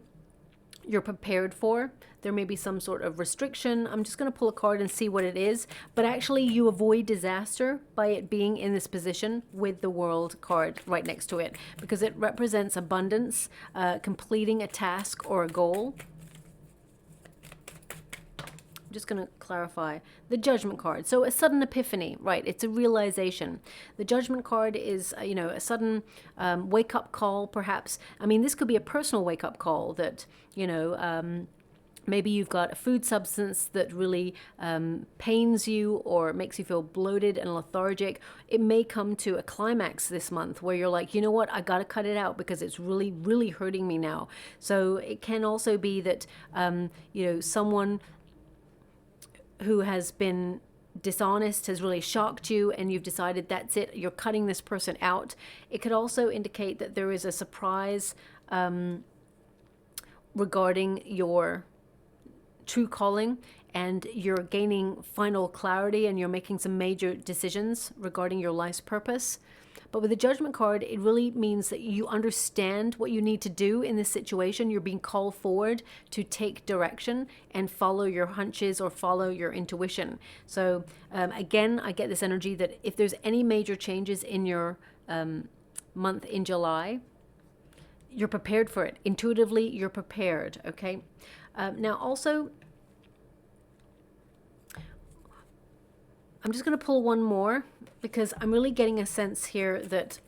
you're prepared for. There may be some sort of restriction. I'm just going to pull a card and see what it is. But actually you avoid disaster by it being in this position with the World card right next to it, because it represents abundance, completing a task or a goal. Just going to clarify the Judgment card. So a sudden epiphany, right? It's a realization. The Judgment card is, you know, a sudden wake-up call, perhaps. I mean, this could be a personal wake-up call that, you know, maybe you've got a food substance that really pains you or makes you feel bloated and lethargic. It may come to a climax this month where you're like, you know what, I got to cut it out because it's really, really hurting me now. So it can also be that, you know, someone who has been dishonest has really shocked you, and you've decided that's it, you're cutting this person out. It could also indicate that there is a surprise regarding your true calling and you're gaining final clarity and you're making some major decisions regarding your life's purpose. But with the Judgment card, it really means that you understand what you need to do in this situation. You're being called forward to take direction and follow your hunches or follow your intuition. So again, I get this energy that if there's any major changes in your month in July, you're prepared for it. Intuitively, you're prepared, okay? Now also, I'm just going to pull one more because I'm really getting a sense here that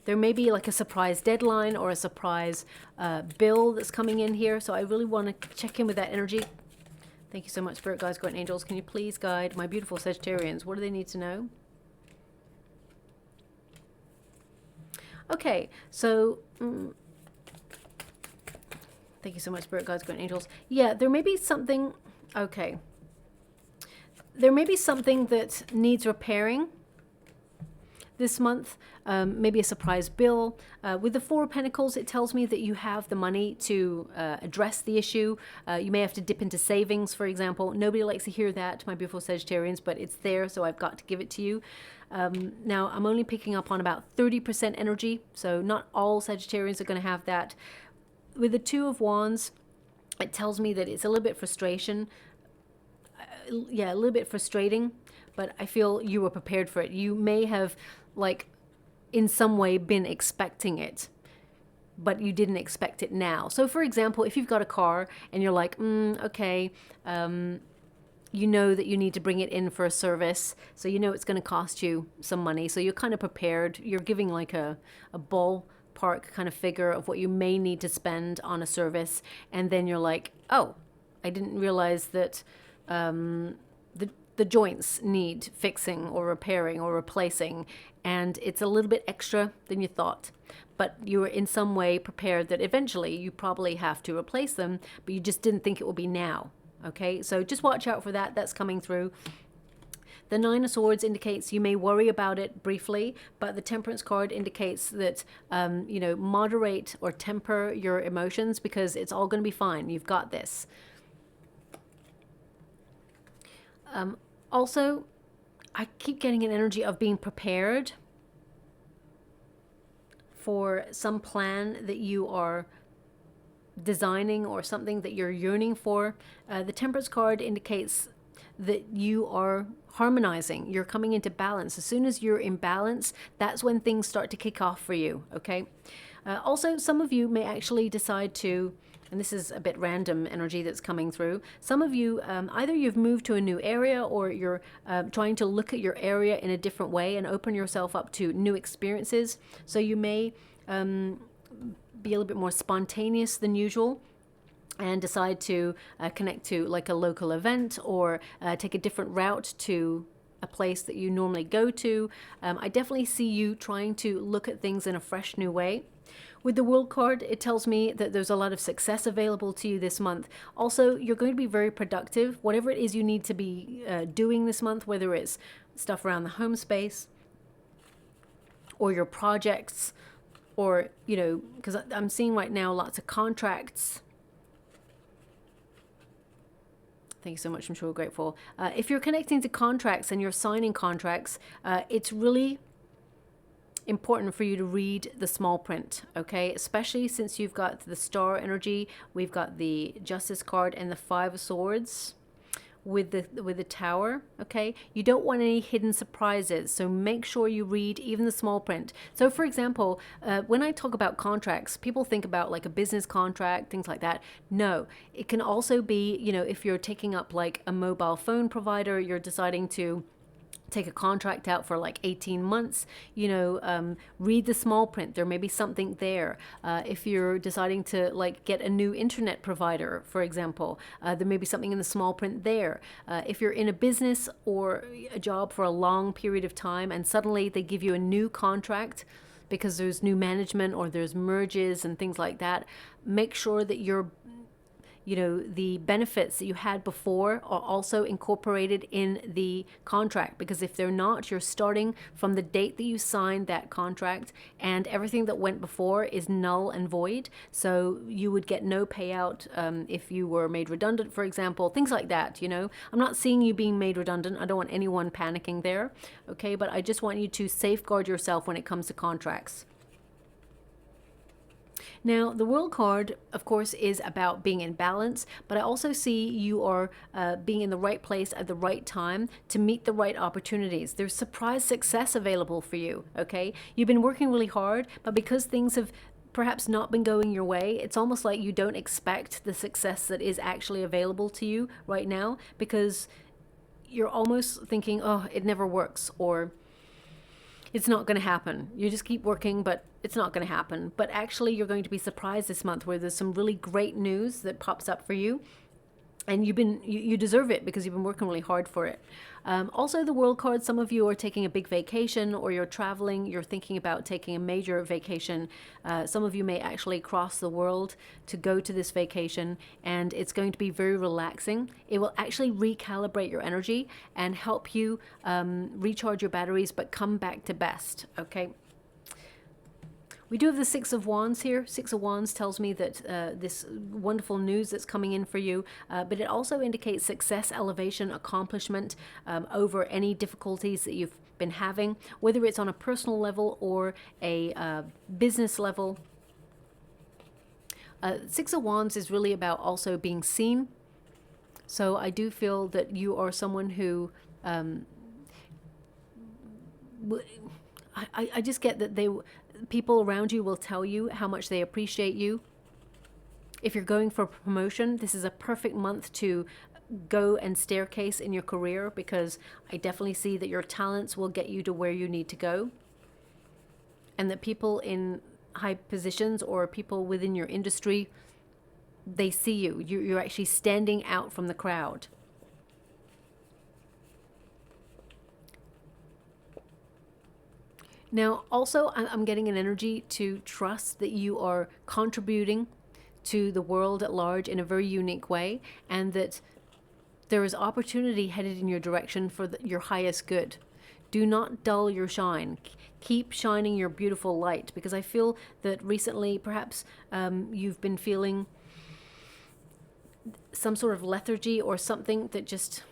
there may be like a surprise deadline or a surprise bill that's coming in here. So I really want to check in with that energy. Thank you so much, Spirit Guides, Guardian Angels. Can you please guide my beautiful Sagittarians? What do they need to know? Okay, so thank you so much, Spirit Guides, Guardian Angels. Yeah, there may be something. Okay. There may be something that needs repairing this month, maybe a surprise bill. With the Four of Pentacles, it tells me that you have the money to address the issue. You may have to dip into savings, for example. Nobody likes to hear that, my beautiful Sagittarians, but it's there, so I've got to give it to you. Now, I'm only picking up on about 30% energy, so not all Sagittarians are going to have that. With the Two of Wands, it tells me that it's a little bit frustration. Yeah, a little bit frustrating, but I feel you were prepared for it. You may have, like, in some way been expecting it, but you didn't expect it now. So, for example, if you've got a car and you're like, okay, you know that you need to bring it in for a service, so you know it's going to cost you some money. So you're kind of prepared. You're giving like a ballpark kind of figure of what you may need to spend on a service, and then you're like, oh, I didn't realize that the joints need fixing or repairing or replacing, and it's a little bit extra than you thought, but you were in some way prepared that eventually you probably have to replace them, but you just didn't think it would be now. Okay, so just watch out for that. That's coming through. The Nine of Swords indicates you may worry about it briefly, but the Temperance card indicates that, you know, moderate or temper your emotions because it's all going to be fine. You've got this. Also, I keep getting an energy of being prepared for some plan that you are designing or something that you're yearning for. The Temperance card indicates that you are harmonizing. You're coming into balance. As soon as you're in balance, that's when things start to kick off for you, okay? Also, some of you may actually decide to, and this is a bit random energy that's coming through. Some of you, either you've moved to a new area or you're trying to look at your area in a different way and open yourself up to new experiences. So you may be a little bit more spontaneous than usual and decide to connect to like a local event or take a different route to a place that you normally go to. I definitely see you trying to look at things in a fresh new way. With the World card, it tells me that there's a lot of success available to you this month. Also, you're going to be very productive. Whatever it is you need to be doing this month, whether it's stuff around the home space or your projects, or, you know, because I'm seeing right now lots of contracts. Thank you so much. I'm sure we're grateful. If you're connecting to contracts and you're signing contracts, it's really important for you to read the small print, okay? Especially since you've got the Star energy, we've got the Justice card and the Five of Swords with the Tower, okay? You don't want any hidden surprises, so make sure you read even the small print. So for example, when I talk about contracts, people think about like a business contract, things like that. No, it can also be, you know, if you're taking up like a mobile phone provider, you're deciding to take a contract out for like 18 months, you know, read the small print. There may be something there. If you're deciding to like get a new internet provider, for example, there may be something in the small print there. If you're in a business or a job for a long period of time and suddenly they give you a new contract because there's new management or there's merges and things like that, make sure that you're you know, the benefits that you had before are also incorporated in the contract, because if they're not, you're starting from the date that you signed that contract, and everything that went before is null and void. So you would get no payout if you were made redundant, for example, things like that. You know, I'm not seeing you being made redundant. I don't want anyone panicking there, okay? But I just want you to safeguard yourself when it comes to contracts. Now, the World card, of course, is about being in balance, but I also see you are being in the right place at the right time to meet the right opportunities. There's surprise success available for you, okay? You've been working really hard, but because things have perhaps not been going your way, it's almost like you don't expect the success that is actually available to you right now, because you're almost thinking, oh, it never works, or it's not going to happen. You just keep working, but it's not going to happen. But actually, you're going to be surprised this month where there's some really great news that pops up for you. And you deserve it because you've been working really hard for it. Also, the World card, some of you are taking a big vacation, or you're traveling, you're thinking about taking a major vacation. Some of you may actually cross the world to go to this vacation, and it's going to be very relaxing. It will actually recalibrate your energy and help you recharge your batteries, but come back to best, okay? We do have the Six of Wands here. Six of Wands tells me that this wonderful news that's coming in for you, but it also indicates success, elevation, accomplishment over any difficulties that you've been having, whether it's on a personal level or a business level. Six of Wands is really about also being seen. So I do feel that you are someone who I just get that people around you will tell you how much they appreciate you. If you're going for promotion, this is a perfect month to go and staircase in your career, because I definitely see that your talents will get you to where you need to go, and that people in high positions or people within your industry, they see you. You're actually standing out from the crowd. Now, also, I'm getting an energy to trust that you are contributing to the world at large in a very unique way, and that there is opportunity headed in your direction for your highest good. Do not dull your shine. Keep shining your beautiful light, because I feel that recently perhaps you've been feeling some sort of lethargy or something that just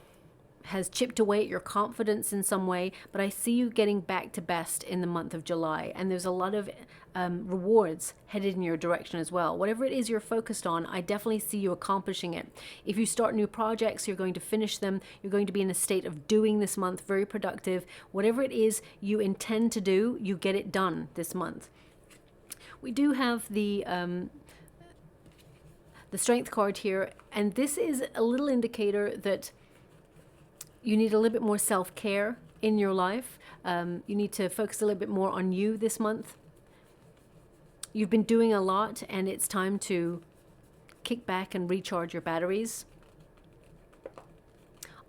has chipped away at your confidence in some way, but I see you getting back to best in the month of July, and there's a lot of rewards headed in your direction as well. Whatever it is you're focused on, I definitely see you accomplishing it. If you start new projects, you're going to finish them. You're going to be in a state of doing this month, very productive. Whatever it is you intend to do, you get it done this month. We do have the Strength card here, and this is a little indicator that you need a little bit more self-care in your life. You need to focus a little bit more on you this month. You've been doing a lot, and it's time to kick back and recharge your batteries.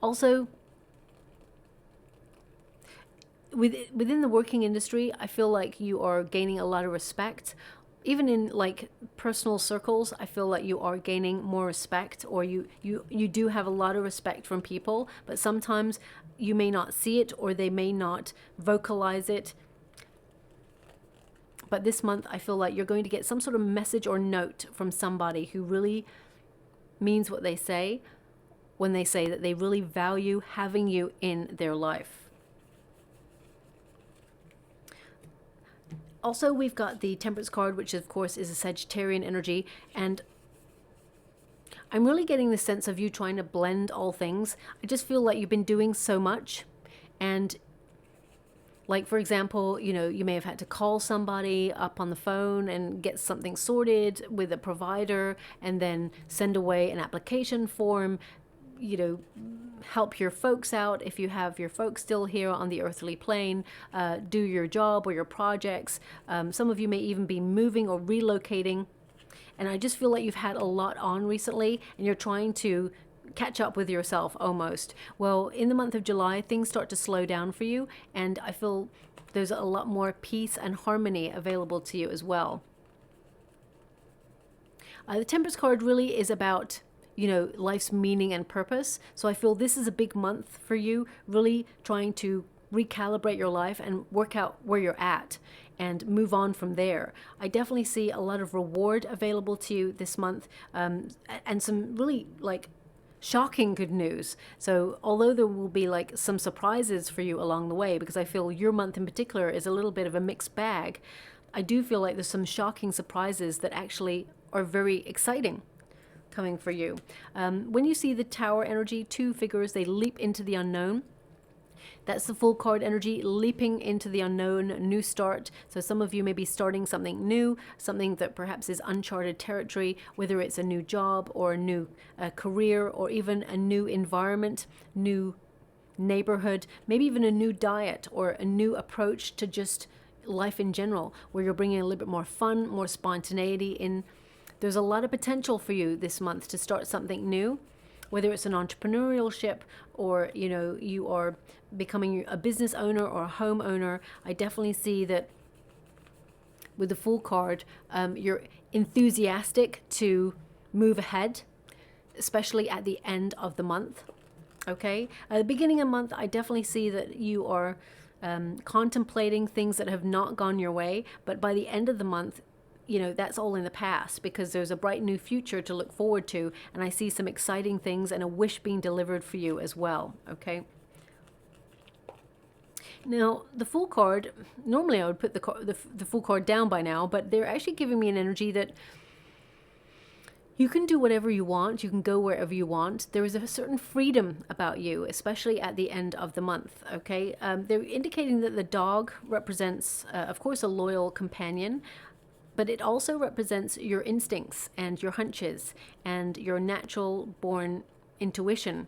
Also, within the working industry, I feel like you are gaining a lot of respect. Even in like personal circles, I feel like you are gaining more respect, or you do have a lot of respect from people, but sometimes you may not see it, or they may not vocalize it. But this month, I feel like you're going to get some sort of message or note from somebody who really means what they say when they say that they really value having you in their life. Also, we've got the Temperance card, which of course is a Sagittarian energy, and I'm really getting the sense of you trying to blend all things. I just feel like you've been doing so much, and like, for example, you know, you may have had to call somebody up on the phone and get something sorted with a provider, and then send away an application form, you know, help your folks out if you have your folks still here on the earthly plane, do your job or your projects. Some of you may even be moving or relocating, and I just feel like you've had a lot on recently, and you're trying to catch up with yourself almost. Well, in the month of July, things start to slow down for you, and I feel there's a lot more peace and harmony available to you as well. The Temperance card really is about you know, life's meaning and purpose. So I feel this is a big month for you, really trying to recalibrate your life and work out where you're at and move on from there. I definitely see a lot of reward available to you this month, and some really like shocking good news. So although there will be like some surprises for you along the way, because I feel your month in particular is a little bit of a mixed bag, I do feel like there's some shocking surprises that actually are very exciting coming for you. When you see the Tower energy, two figures, they leap into the unknown. That's the Full card energy, leaping into the unknown, new start. So some of you may be starting something new, something that perhaps is uncharted territory, whether it's a new job or a new career, or even a new environment, new neighborhood, maybe even a new diet or a new approach to just life in general, where you're bringing a little bit more fun, more spontaneity in. There's a lot of potential for you this month to start something new, whether it's an entrepreneurship or, you know, you are becoming a business owner or a home owner. I definitely see that with the Fool card, you're enthusiastic to move ahead, especially at the end of the month. Okay, at the beginning of the month, I definitely see that you are contemplating things that have not gone your way, but by the end of the month, you know, that's all in the past, because there's a bright new future to look forward to, and I see some exciting things and a wish being delivered for you as well. Okay. Now, the Fool card, normally I would put the Fool card down by now, but they're actually giving me an energy that you can do whatever you want. You can go wherever you want. There is a certain freedom about you, especially at the end of the month. Okay. They're indicating that the dog represents, of course, a loyal companion, but it also represents your instincts and your hunches and your natural born intuition,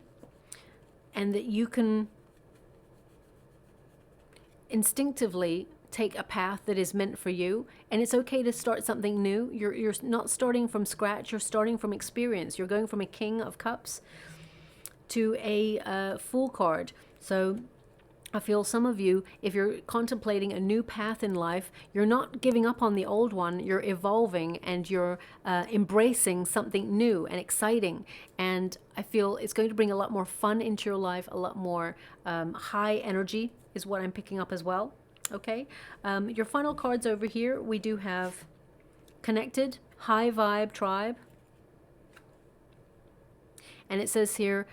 and that you can instinctively take a path that is meant for you. And it's okay to start something new. You're not starting from scratch. You're starting from experience. You're going from a King of Cups to a Fool card. So I feel some of you, if you're contemplating a new path in life, you're not giving up on the old one. You're evolving and you're embracing something new and exciting. And I feel it's going to bring a lot more fun into your life, a lot more high energy is what I'm picking up as well. Okay. Your final cards over here, we do have Connected, High Vibe Tribe. And it says here,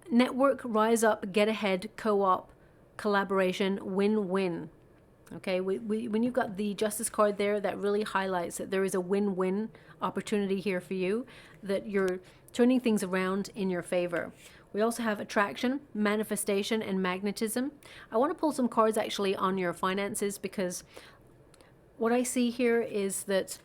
network, rise up, get ahead, co-op, collaboration, win-win. Okay, when you've got the Justice card there, that really highlights that there is a win-win opportunity here for you, that you're turning things around in your favor. We also have attraction, manifestation, and magnetism. I want to pull some cards actually on your finances, because what I see here is that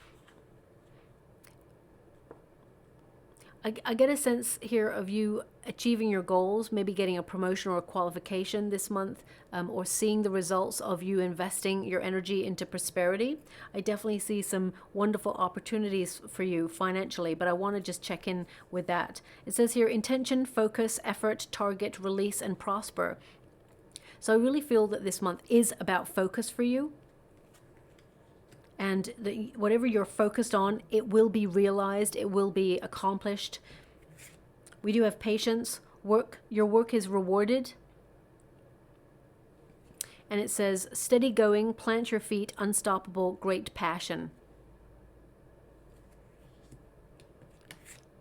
I get a sense here of you achieving your goals, maybe getting a promotion or a qualification this month, or seeing the results of you investing your energy into prosperity. I definitely see some wonderful opportunities for you financially, but I want to just check in with that. It says here, intention, focus, effort, target, release, and prosper. So I really feel that this month is about focus for you. And whatever you're focused on, it will be realized, it will be accomplished. We do have patience, work. Your work is rewarded. And it says, steady going, plant your feet, unstoppable, great passion.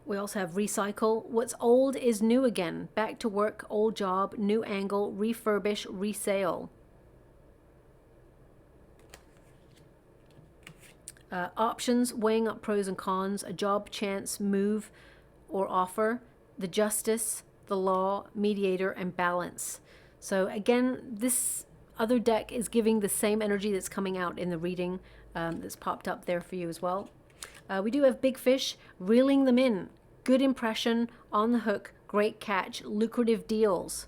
We also have recycle. What's old is new again. Back to work, old job, new angle, refurbish, resale. Options, weighing up pros and cons, a job, chance, move, or offer, the justice, the law, mediator, and balance. So again, this other deck is giving the same energy that's coming out in the reading that's popped up there for you as well. We do have big fish, reeling them in, good impression, on the hook, great catch, lucrative deals.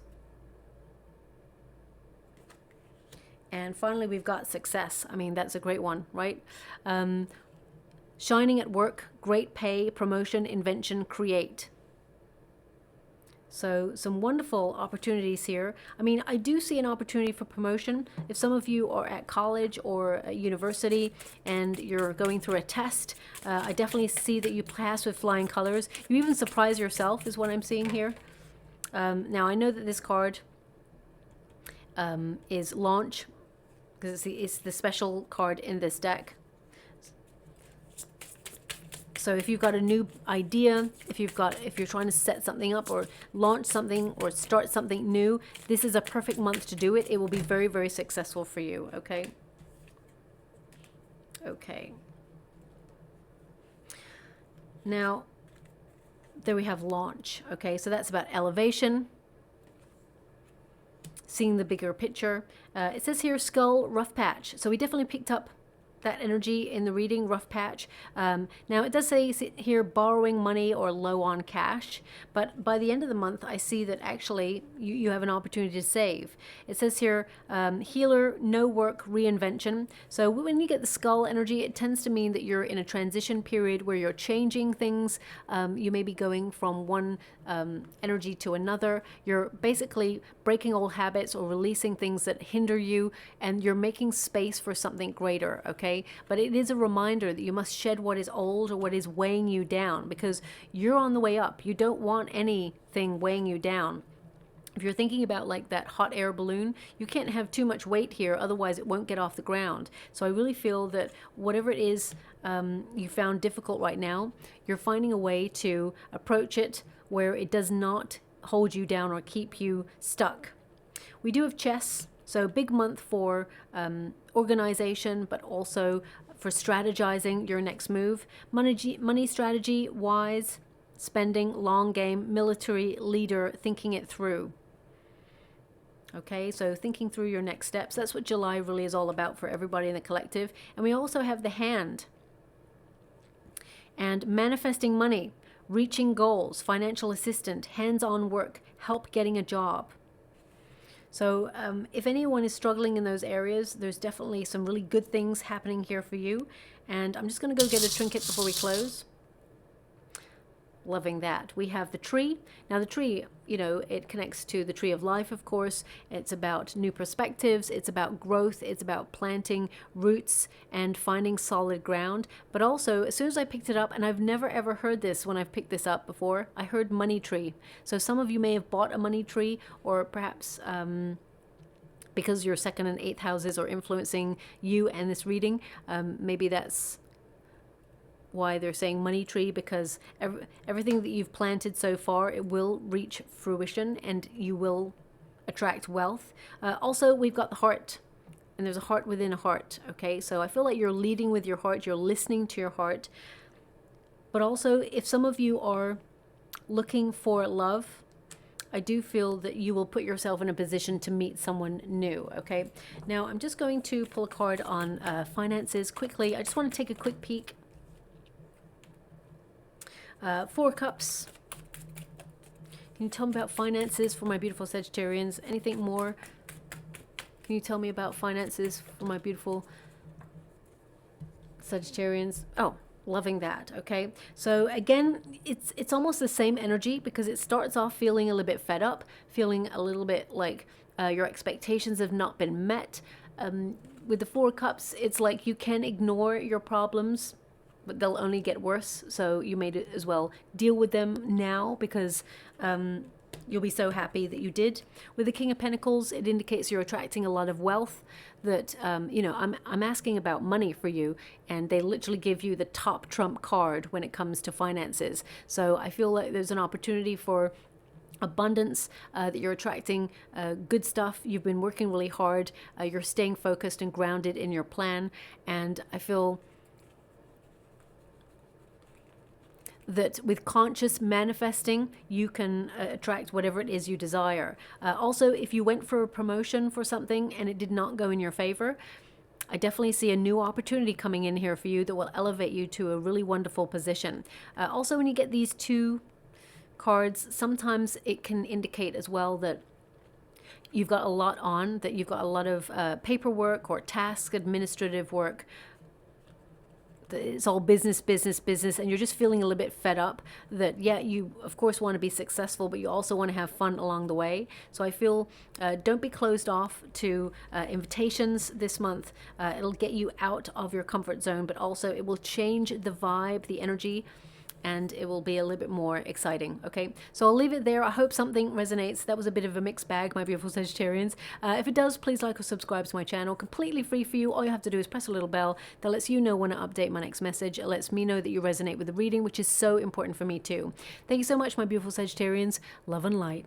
And finally, we've got success. I mean, that's a great one, right? Shining at work, great pay, promotion, invention, create. So some wonderful opportunities here. I mean, I do see an opportunity for promotion. If some of you are at college or at university and you're going through a test, I definitely see that you pass with flying colors. You even surprise yourself is what I'm seeing here. Now, I know that this card is launch, because it's the special card in this deck. So if you've got a new idea, if you're trying to set something up or launch something or start something new, this is a perfect month to do it. It will be very, very successful for you, okay? Okay. Now, there we have launch, okay? So that's about elevation, seeing the bigger picture. It says here skull, rough patch. So we definitely picked up that energy in the reading, rough patch. Now it does say here borrowing money or low on cash, but by the end of the month I see that actually you have an opportunity to save. It says here healer, no work, reinvention. So when you get the skull energy, it tends to mean that you're in a transition period where you're changing things. You may be going from one energy to another. You're basically breaking old habits or releasing things that hinder you, and you're making space for something greater, okay? But it is a reminder that you must shed what is old or what is weighing you down, because you're on the way up. You don't want anything weighing you down. If you're thinking about like that hot air balloon, you can't have too much weight here, otherwise it won't get off the ground. So I really feel that whatever it is you found difficult right now, you're finding a way to approach it where it does not hold you down or keep you stuck. We do have chess, so big month for organization, but also for strategizing your next move. Money strategy, wise, spending, long game, military, leader, thinking it through. Okay, so thinking through your next steps. That's what July really is all about for everybody in the collective. And we also have the hand. And manifesting money, reaching goals, financial assistant, hands-on work, help getting a job. So if anyone is struggling in those areas, there's definitely some really good things happening here for you. And I'm just going to go get a trinket before we close. Loving that. We have the tree. Now the tree, you know, it connects to the tree of life, of course. It's about new perspectives. It's about growth. It's about planting roots and finding solid ground. But also, as soon as I picked it up, and I've never ever heard this when I've picked this up before, I heard money tree. So some of you may have bought a money tree, or perhaps because your second and eighth houses are influencing you and this reading, maybe that's why they're saying money tree, because everything that you've planted so far, it will reach fruition and you will attract wealth. Also, we've got the heart, and there's a heart within a heart, okay? So I feel like you're leading with your heart, you're listening to your heart. But also, if some of you are looking for love, I do feel that you will put yourself in a position to meet someone new, okay? Now, I'm just going to pull a card on finances quickly. I just want to take a quick peek. Four Cups. Can you tell me about finances for my beautiful Sagittarians? Anything more? Can you tell me about finances for my beautiful Sagittarians? Oh, loving that. Okay. So again, it's almost the same energy, because it starts off feeling a little bit fed up, feeling a little bit like your expectations have not been met. With the Four Cups, it's like you can ignore your problems, but they'll only get worse. So you may as well deal with them now, because you'll be so happy that you did. With the King of Pentacles, it indicates you're attracting a lot of wealth. That you know, I'm asking about money for you, and they literally give you the top trump card when it comes to finances. So I feel like there's an opportunity for abundance, that you're attracting good stuff. You've been working really hard. You're staying focused and grounded in your plan, and I feel that with conscious manifesting, you can attract whatever it is you desire. Also, if you went for a promotion for something and it did not go in your favor, I definitely see a new opportunity coming in here for you that will elevate you to a really wonderful position. Also, when you get these two cards, sometimes it can indicate as well that you've got a lot on, that you've got a lot of paperwork or task, administrative work it's all business, business, business, and you're just feeling a little bit fed up that, yeah, you of course want to be successful, but you also want to have fun along the way. So I feel don't be closed off to invitations this month. It'll get you out of your comfort zone, but also it will change the vibe, the energy, and it will be a little bit more exciting. Okay, so I'll leave it there. I hope something resonates. That was a bit of a mixed bag, my beautiful Sagittarians. If it does, please like or subscribe to my channel. Completely free for you. All you have to do is press a little bell that lets you know when I update my next message. It lets me know that you resonate with the reading, which is so important for me too. Thank you so much, my beautiful Sagittarians. Love and light.